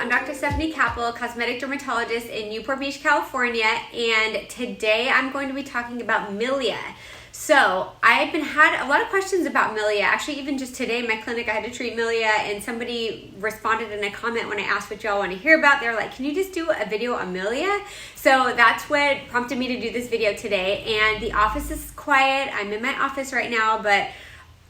I'm Dr. Stephanie Capel, Cosmetic Dermatologist in Newport Beach, California, and today I'm going to be talking about MILIA. So I've had a lot of questions about MILIA. Actually, even just today in my clinic, I had to treat MILIA, and somebody responded in a comment when I asked what y'all want to hear about. They're like, can you just do a video on MILIA? So that's what prompted me to do this video today. And the office is quiet. I'm in my office right now, but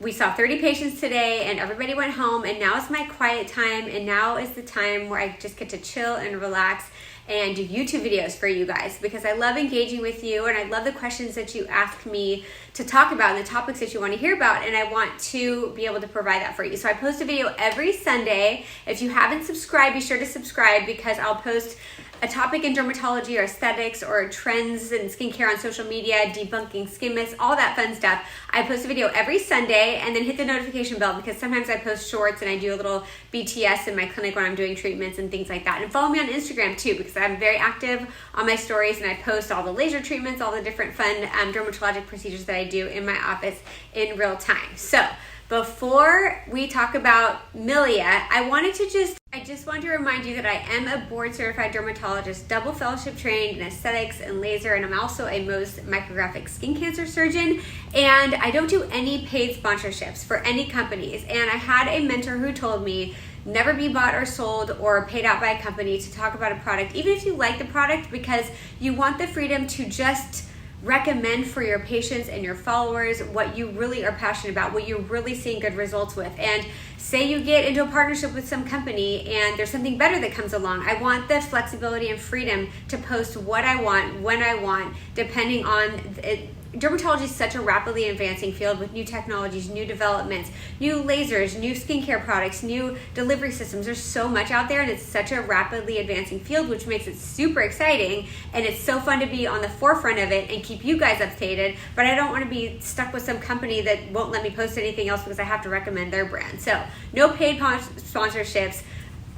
we saw 30 patients today and everybody went home, and now is my quiet time, and now is the time where I just get to chill and relax and do YouTube videos for you guys, because I love engaging with you and I love the questions that you ask me to talk about and the topics that you want to hear about, and I want to be able to provide that for you. So I post a video every Sunday. If you haven't subscribed, be sure to subscribe, because I'll post a topic in dermatology or aesthetics or trends and skincare on social media, debunking skin myths, all that fun stuff. I post a video every Sunday, and then hit the notification bell, because sometimes I post shorts and I do a little BTS in my clinic when I'm doing treatments and things like that. And follow me on Instagram too, because I'm very active on my stories and I post all the laser treatments, all the different fun dermatologic procedures that I do in my office in real time. So before we talk about MILIA, I just want to remind you that I am a board certified dermatologist, double fellowship trained in aesthetics and laser, and I'm also a Mohs micrographic skin cancer surgeon, and I don't do any paid sponsorships for any companies. And I had a mentor who told me, never be bought or sold or paid out by a company to talk about a product, even if you like the product, because you want the freedom to just recommend for your patients and your followers what you really are passionate about, what you're really seeing good results with. And say you get into a partnership with some company and there's something better that comes along, I want the flexibility and freedom to post what I want, when I want, depending on it. Dermatology is such a rapidly advancing field with new technologies, new developments, new lasers, new skincare products, new delivery systems. There's so much out there, and it's such a rapidly advancing field, which makes it super exciting, and it's so fun to be on the forefront of it and keep you guys updated. But I don't want to be stuck with some company that won't let me post anything else because I have to recommend their brand. So no paid sponsorships.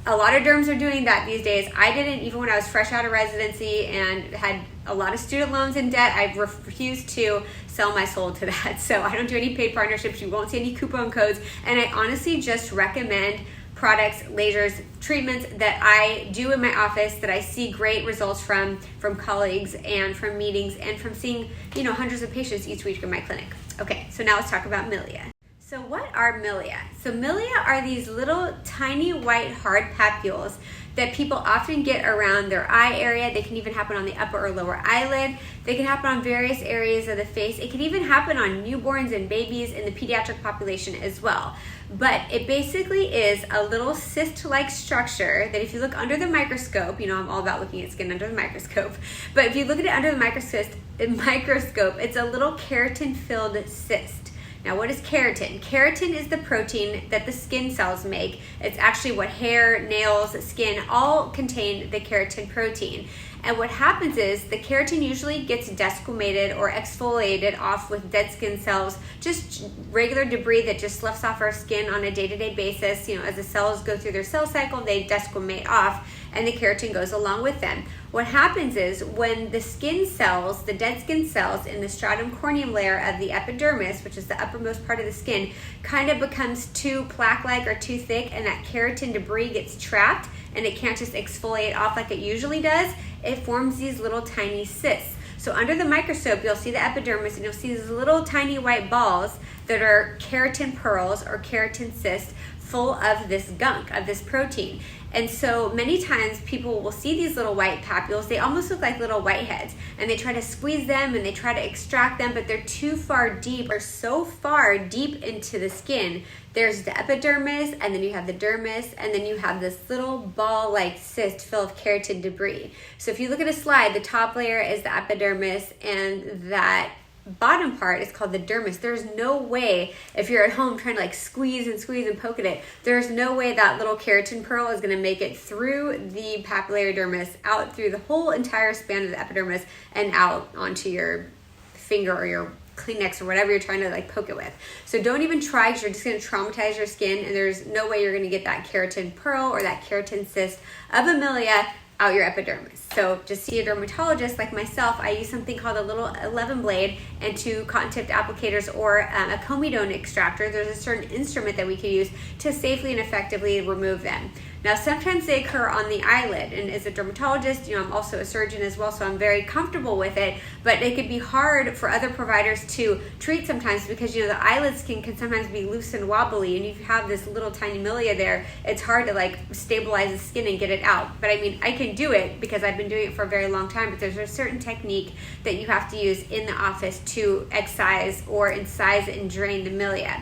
A lot of derms are doing that these days. I didn't, even when I was fresh out of residency and had a lot of student loans in debt. I refused to sell my soul to that. So I don't do any paid partnerships. You won't see any coupon codes. And I honestly just recommend products, lasers, treatments that I do in my office, that I see great results from colleagues and from meetings and from seeing, hundreds of patients each week in my clinic. Okay, so now let's talk about MILIA. So what are MILIA? So MILIA are these little tiny white hard papules that people often get around their eye area. They can even happen on the upper or lower eyelid. They can happen on various areas of the face. It can even happen on newborns and babies in the pediatric population as well. But it basically is a little cyst-like structure that if you look under the microscope, I'm all about looking at skin under the microscope, but if you look at it under the microscope, it's a little keratin-filled cyst. Now, what is keratin? Keratin is the protein that the skin cells make. It's actually what hair, nails, skin all contain the keratin protein. And what happens is the keratin usually gets desquamated or exfoliated off with dead skin cells, just regular debris that just sloughs off our skin on a day-to-day basis. As the cells go through their cell cycle, they desquamate off, and the keratin goes along with them. What happens is when the skin cells, the dead skin cells in the stratum corneum layer of the epidermis, which is the uppermost part of the skin, kind of becomes too plaque-like or too thick, and that keratin debris gets trapped and it can't just exfoliate off like it usually does, it forms these little tiny cysts. So under the microscope, you'll see the epidermis and you'll see these little tiny white balls that are keratin pearls or keratin cysts full of this gunk, of this protein. And so many times people will see these little white papules. They almost look like little whiteheads, and they try to squeeze them and they try to extract them, but they're too far deep, or so far deep into the skin. There's the epidermis, and then you have the dermis, and then you have this little ball-like cyst filled with keratin debris. So if you look at a slide, the top layer is the epidermis, and that bottom part is called the dermis. There's no way, if you're at home trying to squeeze and poke at it, there's no way that little keratin pearl is going to make it through the papillary dermis, out through the whole entire span of the epidermis, and out onto your finger or your Kleenex or whatever you're trying to poke it with. So don't even try, because you're just going to traumatize your skin, and there's no way you're going to get that keratin pearl or that keratin cyst of MILIA out your epidermis. So just see a dermatologist like myself. I use something called a little 11 blade and 2 cotton tipped applicators or a comedone extractor. There's a certain instrument that we can use to safely and effectively remove them. Now, sometimes they occur on the eyelid, and as a dermatologist, I'm also a surgeon as well, so I'm very comfortable with it, but it could be hard for other providers to treat sometimes because, the eyelid skin can sometimes be loose and wobbly, and if you have this little tiny milia there, it's hard to stabilize the skin and get it out. But I can do it because I've been doing it for a very long time, but there's a certain technique that you have to use in the office to excise or incise and drain the milia.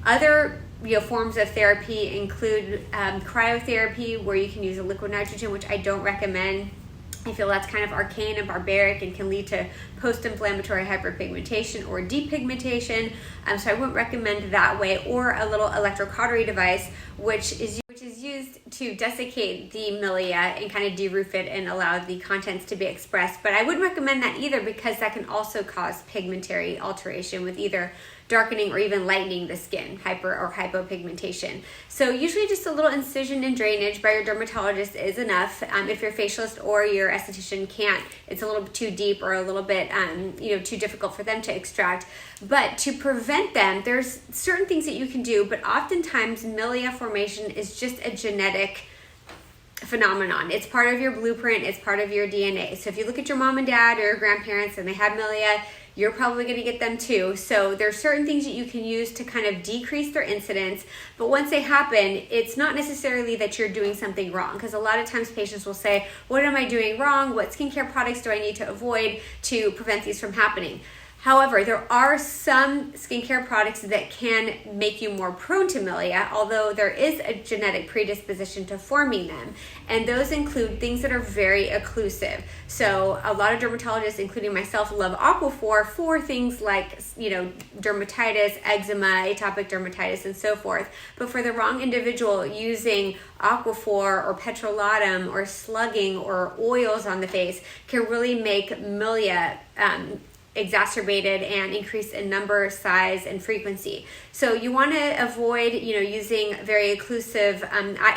Other forms of therapy include cryotherapy, where you can use a liquid nitrogen, which I don't recommend. I feel that's kind of arcane and barbaric and can lead to post-inflammatory hyperpigmentation or depigmentation, so I wouldn't recommend that way. Or a little electrocautery device, which is used to desiccate the milia and kind of de-roof it and allow the contents to be expressed. But I wouldn't recommend that either because that can also cause pigmentary alteration with either darkening or even lightening the skin, hyper or hypopigmentation. So usually just a little incision and drainage by your dermatologist is enough. If your facialist or your esthetician can't, it's a little bit too deep or a little bit too difficult for them to extract. But to prevent them, there's certain things that you can do, but oftentimes milia formation is just a genetic phenomenon. It's part of your blueprint, it's part of your DNA. So if you look at your mom and dad or your grandparents and they have milia, you're probably going to get them too. So there's certain things that you can use to kind of decrease their incidence, but once they happen, it's not necessarily that you're doing something wrong, because a lot of times patients will say, what am I doing wrong? What skincare products do I need to avoid to prevent these from happening? However, there are some skincare products that can make you more prone to milia, although there is a genetic predisposition to forming them. And those include things that are very occlusive. So a lot of dermatologists, including myself, love Aquaphor for things like, dermatitis, eczema, atopic dermatitis, and so forth. But for the wrong individual, using Aquaphor or petrolatum or slugging or oils on the face can really make milia exacerbated and increase in number, size, and frequency. So you want to avoid, using very occlusive,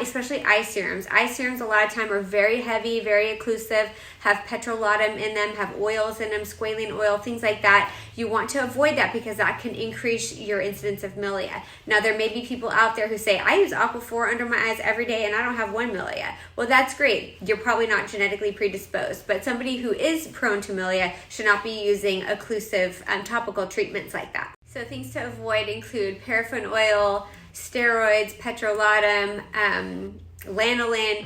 especially eye serums. Eye serums a lot of time are very heavy, very occlusive, have petrolatum in them, have oils in them, squalene oil, things like that. You want to avoid that because that can increase your incidence of milia. Now, there may be people out there who say, I use Aquaphor under my eyes every day and I don't have one milia. Well, that's great. You're probably not genetically predisposed, but somebody who is prone to milia should not be using occlusive topical treatments like that. So things to avoid include paraffin oil, steroids, petrolatum, lanolin,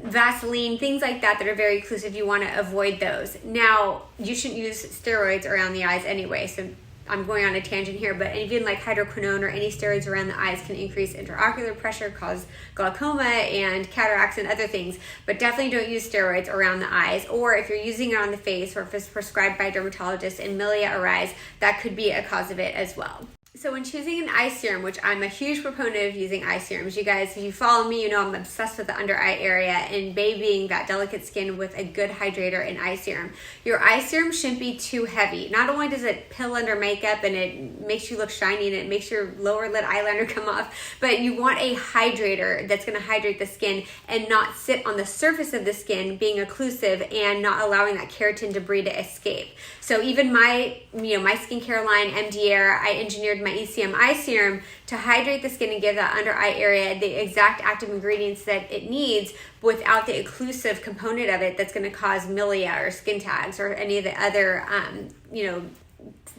Vaseline, things like that are very occlusive. You want to avoid those. Now, you shouldn't use steroids around the eyes anyway, so I'm going on a tangent here, but even like hydroquinone or any steroids around the eyes can increase intraocular pressure, cause glaucoma and cataracts and other things, but definitely don't use steroids around the eyes. Or if you're using it on the face or if it's prescribed by a dermatologist and milia arise, that could be a cause of it as well. So when choosing an eye serum, which I'm a huge proponent of using eye serums, you guys, if you follow me, I'm obsessed with the under eye area and babying that delicate skin with a good hydrator and eye serum. Your eye serum shouldn't be too heavy. Not only does it pill under makeup and it makes you look shiny and it makes your lower lid eyeliner come off, but you want a hydrator that's going to hydrate the skin and not sit on the surface of the skin, being occlusive and not allowing that keratin debris to escape. So even my skincare line, MD Air, I engineered my ECM eye serum to hydrate the skin and give that under eye area the exact active ingredients that it needs without the occlusive component of it that's going to cause milia or skin tags or any of the other,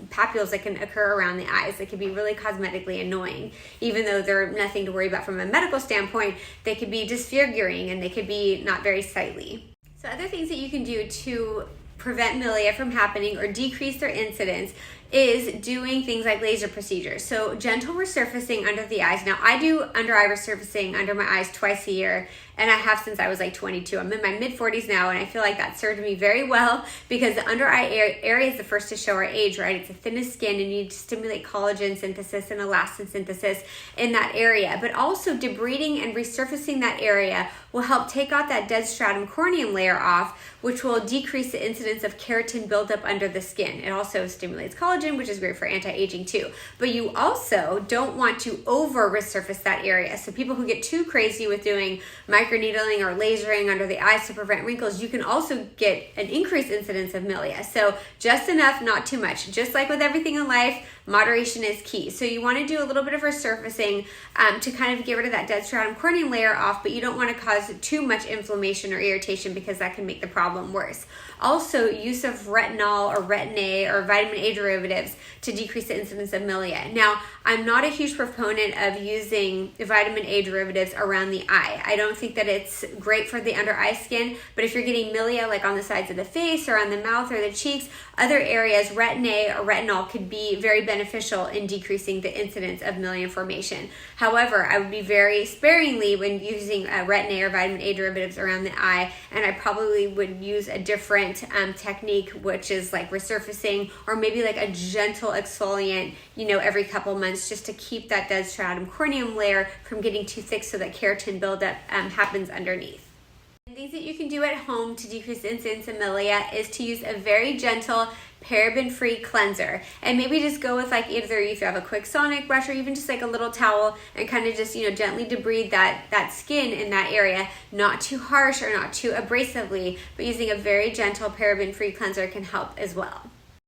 papules that can occur around the eyes that can be really cosmetically annoying. Even though they're nothing to worry about from a medical standpoint, they could be disfiguring and they could be not very sightly. So other things that you can do to prevent milia from happening or decrease their incidence is doing things like laser procedures. So gentle resurfacing under the eyes. Now, I do under eye resurfacing under my eyes twice a year, and I have since I was like 22. I'm in my mid-40s now, and I feel like that served me very well because the under eye area is the first to show our age, right? It's the thinnest skin, and you need to stimulate collagen synthesis and elastin synthesis in that area. But also debriding and resurfacing that area will help take out that dead stratum corneum layer off, which will decrease the incidence incidence of keratin buildup under the skin. It also stimulates collagen, which is great for anti-aging too. But you also don't want to over resurface that area. So people who get too crazy with doing microneedling or lasering under the eyes to prevent wrinkles, you can also get an increased incidence of milia. So just enough, not too much. Just like with everything in life, moderation is key. So you want to do a little bit of resurfacing to kind of get rid of that dead stratum corneum layer off, but you don't want to cause too much inflammation or irritation because that can make the problem worse. Also, use of retinol or retin-A or vitamin A derivatives to decrease the incidence of milia. Now, I'm not a huge proponent of using vitamin A derivatives around the eye. I don't think that it's great for the under eye skin, but if you're getting milia like on the sides of the face or on the mouth or the cheeks, other areas, retin-A or retinol could be very beneficial in decreasing the incidence of milia formation. However, I would be very sparingly when using retin-A or vitamin A derivatives around the eye, and I probably would use a different technique, which is like resurfacing or maybe like a gentle exfoliant, every couple months, just to keep that dead stratum corneum layer from getting too thick so that keratin buildup happens underneath. And things that you can do at home to decrease the incidence of milia is to use a very gentle paraben-free cleanser, and maybe just go with like either if you have a quick sonic brush or even just like a little towel and kind of just gently debride that skin in that area, not too harsh or not too abrasively, but using a very gentle paraben-free cleanser can help as well.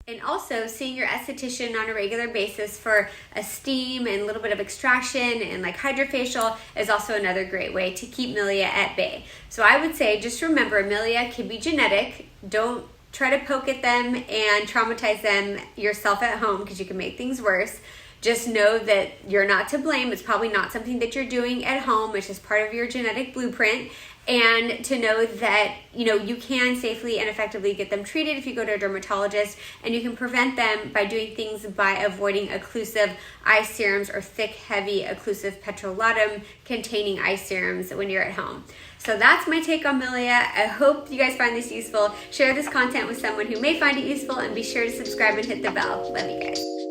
And also, seeing your esthetician on a regular basis for a steam and a little bit of extraction and like hydrofacial is also another great way to keep milia at bay. So I would say just remember, milia can be genetic. Don't try to poke at them and traumatize them yourself at home because you can make things worse. Just know that you're not to blame. It's probably not something that you're doing at home. It's just part of your genetic blueprint. And to know that, you can safely and effectively get them treated if you go to a dermatologist, and you can prevent them by doing things by avoiding occlusive eye serums or thick, heavy, occlusive petrolatum containing eye serums when you're at home. So that's my take on milia. I hope you guys find this useful. Share this content with someone who may find it useful, and be sure to subscribe and hit the bell. Love you guys.